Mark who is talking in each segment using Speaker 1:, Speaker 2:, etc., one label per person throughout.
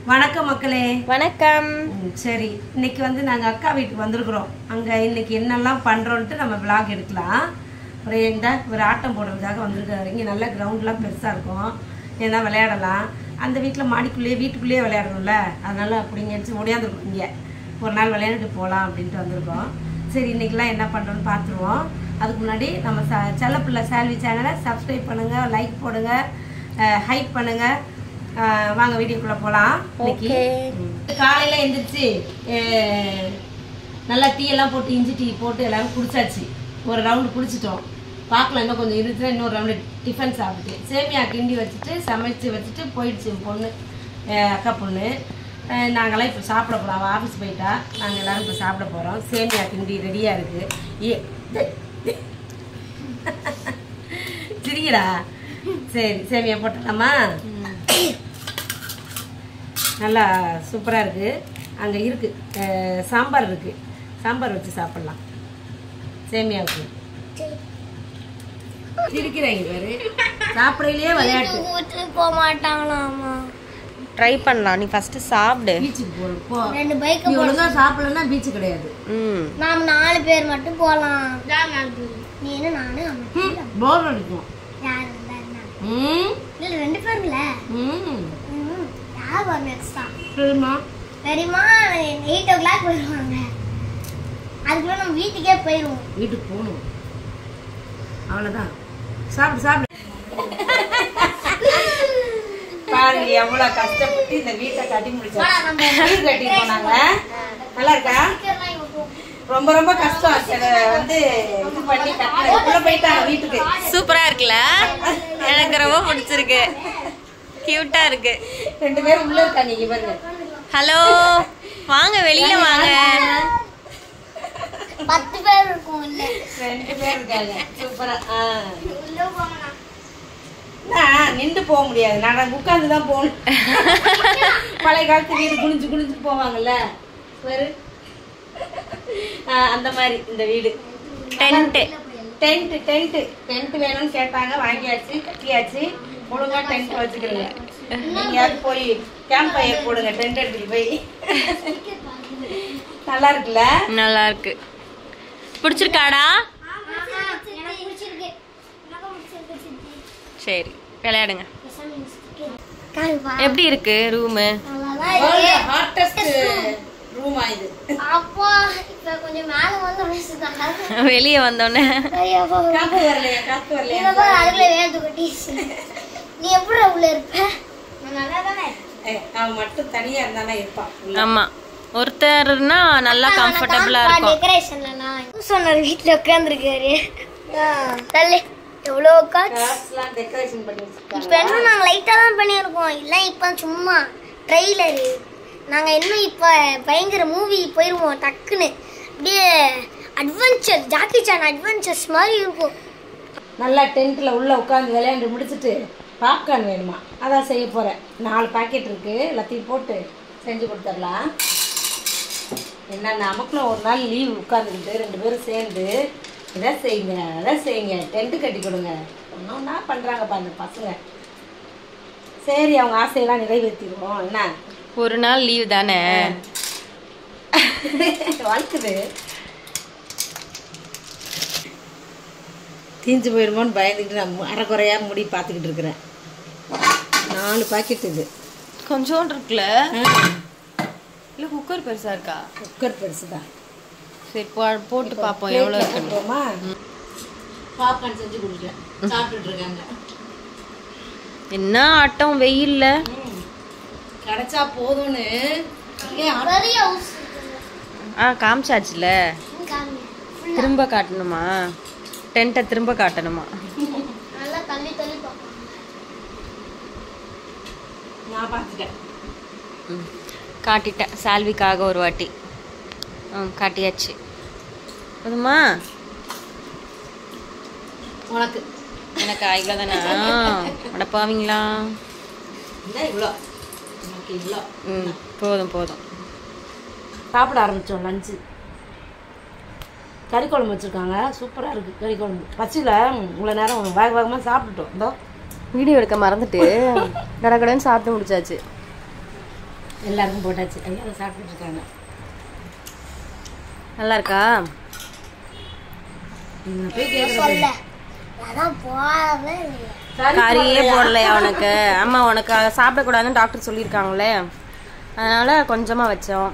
Speaker 1: வணக்கம் மக்களே.
Speaker 2: வணக்கம்.
Speaker 1: சரி, இன்னைக்கு வந்து நாங்கள் அக்கா வீட்டுக்கு வந்திருக்கிறோம். அங்கே இன்னைக்கு என்னெல்லாம் பண்ணுறோன்ட்டு நம்ம விளாக் எடுக்கலாம். ஒரு ஆட்டம் போடுறதுக்காக வந்திருக்காரு. இங்கே நல்ல கிரவுண்ட்லாம் பெருசாக இருக்கும், ஏன்னா விளையாடலாம். அந்த வீட்டில் வீட்டுக்குள்ளேயே விளையாடணும்ல, அதனால அப்படிங்க ஓடியாந்துருக்கோம். இங்கே ஒரு நாள் விளையாண்டுட்டு போகலாம் அப்படின்ட்டு வந்திருக்கோம். சரி, இன்னைக்கெல்லாம் என்ன பண்ணுறோன்னு பார்த்துருவோம். அதுக்கு முன்னாடி நம்ம செல்லப்பிள்ளை சால்வி சேனலை சப்ஸ்கிரைப் பண்ணுங்கள், லைக் போடுங்க, ஹைப் பண்ணுங்கள். வாங்க வீடியோக்குள்ளே போகலாம். இன்னைக்கு காலையில் எழுந்திரிச்சு நல்லா டீ எல்லாம் போட்டு இஞ்சி டீ போட்டு எல்லாரும் குடிச்சாச்சு. ஒரு ரவுண்டு குடிச்சிட்டோம். பார்க்கலாம், இன்னும் கொஞ்சம் இருந்துச்சுன்னா இன்னொரு ரவுண்டு டிஃபன் சாப்பிட்டு சேமியா கிண்டி வச்சுட்டு சமைச்சு வச்சுட்டு போயிடுச்சு பொண்ணு, அக்கா பொண்ணு. நாங்களாம் இப்போ சாப்பிட போகிறோம். அவள் ஆஃபீஸ் போயிட்டா. நாங்கள் எல்லோரும் இப்போ சாப்பிட போகிறோம். சேமியா கிண்டி ரெடியாக இருக்குது. சிரிக்கிறா? சரி, சேமியா போட்டுக்கலாமா? நல்லா சூப்பராக இருக்குது. அங்கே இருக்குது சாம்பார் இருக்குது, சாம்பார் வச்சு சாப்பிட்லாம். சேமியாவுக்கு சிரிக்கிறாங்க பாரு. சாப்பிடலையே விளையாட்டு
Speaker 3: போக மாட்டாங்களாமா.
Speaker 2: ட்ரை பண்ணலாம். நீ ஃபர்ஸ்ட் சாப்பிடு.
Speaker 1: பீச்சுக்கு போகிறோம்.
Speaker 3: 2 பைக்
Speaker 1: ஒழுங்கா சாப்பிடலன்னா பீச்சு கிடையாது.
Speaker 3: நாம 4 பேர் மட்டும் போகலாம். நீ என்ன நானு
Speaker 1: போர் அடிக்கும்.
Speaker 3: யார் இல்ல 2 பேருல யார் வரும் எக்ஸ்ட்ரா? பெரியமா 8 o'clock போயிடுவாங்க. அதுக்குள்ள நம்ம வீட்டுக்கே போயிடுவோம்.
Speaker 1: வீட்டுக்கு போகணும், அவ்வளோதான். சாப்பிடு சாப்பிடு. பாருங்க எவ்வளவு கஷ்டப்பட்டு இந்த வீட்டை கட்டி முடிச்சாங்க. வீடு கட்டி போனாங்க. நல்லா இருக்கா? ரொம்ப ரொம்ப கஷ்டம். வந்து இது பண்ணி கட்டின போயிட்டாங்க வீட்டுக்கு.
Speaker 2: சூப்பரா இருக்குல்ல? எனக்கு ரொம்ப பிடிச்சிருக்கு. கியூட்டா இருக்கு.
Speaker 1: 2 பேரும் உள்ள இருக்காங்க. இங்க பாருங்க.
Speaker 2: ஹலோ, வாங்க வெளியில வாங்க.
Speaker 3: 10 பேர் இருக்கும். இல்ல
Speaker 1: 2 பேர் இருக்காங்க. சூப்பரா. நின்று போக முடியாது, நான் உட்கார்ந்து தான் போகணும். பழைய காலத்து வீடு குனிஞ்சு குனிஞ்சு போவாங்கல்ல, அந்த மாதிரி இந்த வீடு. டென்ட் வேணும்னு கேட்டாங்க, வாங்கியாச்சு, கட்டியாச்சு. ஒழுங்கா டென்ட் வச்சுக்கிறீங்க. நீங்க போய் கேம்ப் ஃபயர் போடுங்க, டென்ட் எடுத்துட்டு போய். நல்லா இருக்குல்ல?
Speaker 2: நல்லா இருக்கு. பிடிச்சிருக்காடா? சரி, விளையாடுங்க. எப்படி இருக்கு ரூமு? வெளியே வந்தோடனே
Speaker 3: நீ எப்படி உள்ள இருப்ப?
Speaker 1: மட்டும் தனியா இருந்தானே இருப்பான்.
Speaker 2: ஆமா, ஒருத்தர்னா நல்லா கம்ஃபர்டபிளா இருக்கும்.
Speaker 3: டெக்கரேஷன்லாம் சொன்னார், வீட்டுல உட்கார்ந்துருக்காரு. எவ்வளோ
Speaker 1: கார்ட்ஸ்லாம் டெக்கரேஷன் பண்ணி வச்சிருக்காங்க.
Speaker 3: இப்போ இன்னும் நாங்கள் லைட்டாக தான் பண்ணியிருக்கோம். இல்லை இப்போ சும்மா ட்ரெய்லரு. நாங்கள் இன்னும் இப்போ பயங்கர மூவி போயிடுவோம் டக்குன்னு. அப்படியே அட்வென்ச்சர், ஜாக்கி சான் அட்வென்ச்சர்ஸ் மாதிரி இருக்கும்.
Speaker 1: நல்லா டென்ட்டில் உள்ளே உட்காந்து விளையாண்டு முடிச்சுட்டு பாப்கார்ன் வேணுமா, அதான் செய்ய போகிறேன். 4 பாக்கெட் இருக்குது, எல்லாத்தையும் போட்டு செஞ்சு கொடுத்துடலாம். என்ன நமக்குள்ள ஒரு நாள் லீவ் உட்காந்துக்கிட்டு 2 பேரும் சேர்ந்து இதை செய்யுங்க, டென்ட்டு கட்டி கொடுங்க. ஒன்றா பண்ணுறாங்கப்பா அந்த பசங்க. சரி, அவங்க ஆசையெல்லாம் நிறைவேற்றிடுவோம். என்ன
Speaker 2: ஒரு நாள் லீவ் தானே,
Speaker 1: வாழ்க்குது. தீஞ்சு போயிடுமோன்னு பயந்துக்கிட்டு நான் அரைக்குறையா முடி பார்த்துக்கிட்டு இருக்கிறேன். 4 பாக்கெட் இது.
Speaker 2: கொஞ்சோண்டு இருக்குல்ல? இல்லை குக்கர் பெருசா இருக்கா?
Speaker 1: குக்கர் பெருசு தான்.
Speaker 2: சரி, போட்டு பார்ப்போம் எவ்வளோ இருக்குமா.
Speaker 1: பாப்கார்ன் செஞ்சு கொடுக்கல, சாப்பிட்டுட்டு இருக்காங்க.
Speaker 2: என்ன ஆட்டம் வெயில்ல.
Speaker 1: கிடைச்சா போதும்னு
Speaker 2: காமிச்சாச்சுல, திரும்ப காட்டணுமா? டென்ட்டை திரும்ப காட்டணுமா?
Speaker 1: நான் பார்த்துட்டேன்,
Speaker 2: காட்டிட்டேன். சால்விக்காக ஒரு வாட்டி காட்டியாச்சு. போதுமா
Speaker 1: உனக்கு?
Speaker 2: எனக்கு இவ்வளோ தானே? அடப்பாவீங்களா?
Speaker 1: இவ்வளோ
Speaker 2: போதும் போதும்.
Speaker 1: சாப்பிட ஆரம்பித்தோம். லஞ்சு கறி குழம்பு வச்சுருக்காங்க, சூப்பராக இருக்குது கறி குழம்பு. பசியில் இவ்வளோ நேரம் வேகமாக சாப்பிட்டுட்டோம். இதோ
Speaker 2: வீடியோ எடுக்க மறந்துட்டு கடகடன்னு சாப்பிட்டு முடிச்சாச்சு.
Speaker 1: எல்லாருக்கும் போட்டாச்சு, எல்லாரும் சாப்பிட்டுட்டு இருக்காங்க.
Speaker 2: நல்லா இருக்கா?
Speaker 1: நான் போய்
Speaker 3: சொல்ல
Speaker 1: கேட்குறேன்.
Speaker 3: அதான் போடவே இல்லை.
Speaker 2: கறியே போடலையா உனக்கு? ஆமா, உனக்கு சாப்பிடக்கூடாதுன்னு டாக்டர் சொல்லியிருக்காங்களே, அதனால கொஞ்சமா வச்சோம்.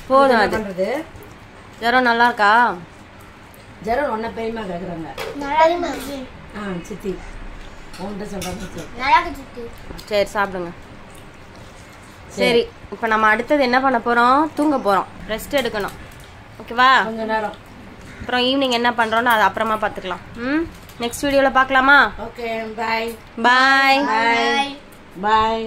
Speaker 2: போதும். அது
Speaker 1: பண்றது
Speaker 2: ஜரம் நல்லா இருக்கா?
Speaker 1: ஜரம் ஒன்ன பெரியமா கேக்குறாங்க.
Speaker 3: நல்லா
Speaker 1: சித்தி உன்கிட்ட சொல்றாங்க.
Speaker 3: நல்லா சுத்தி.
Speaker 2: சரி சாப்பிடுங்க. சரி, இப்போ நம்ம அடுத்தது என்ன பண்ண போறோம்? தூங்க போறோம், ரெஸ்ட் எடுக்கணும். ஓகேவா?
Speaker 1: கொஞ்ச நேரம்.
Speaker 2: அப்புறம் ஈவினிங் என்ன பண்றோம்னு அது அப்புறமா பார்த்துக்கலாம். நெக்ஸ்ட் வீடியோல பார்க்கலாமா?
Speaker 1: Okay, bye
Speaker 2: bye.
Speaker 1: Bye by.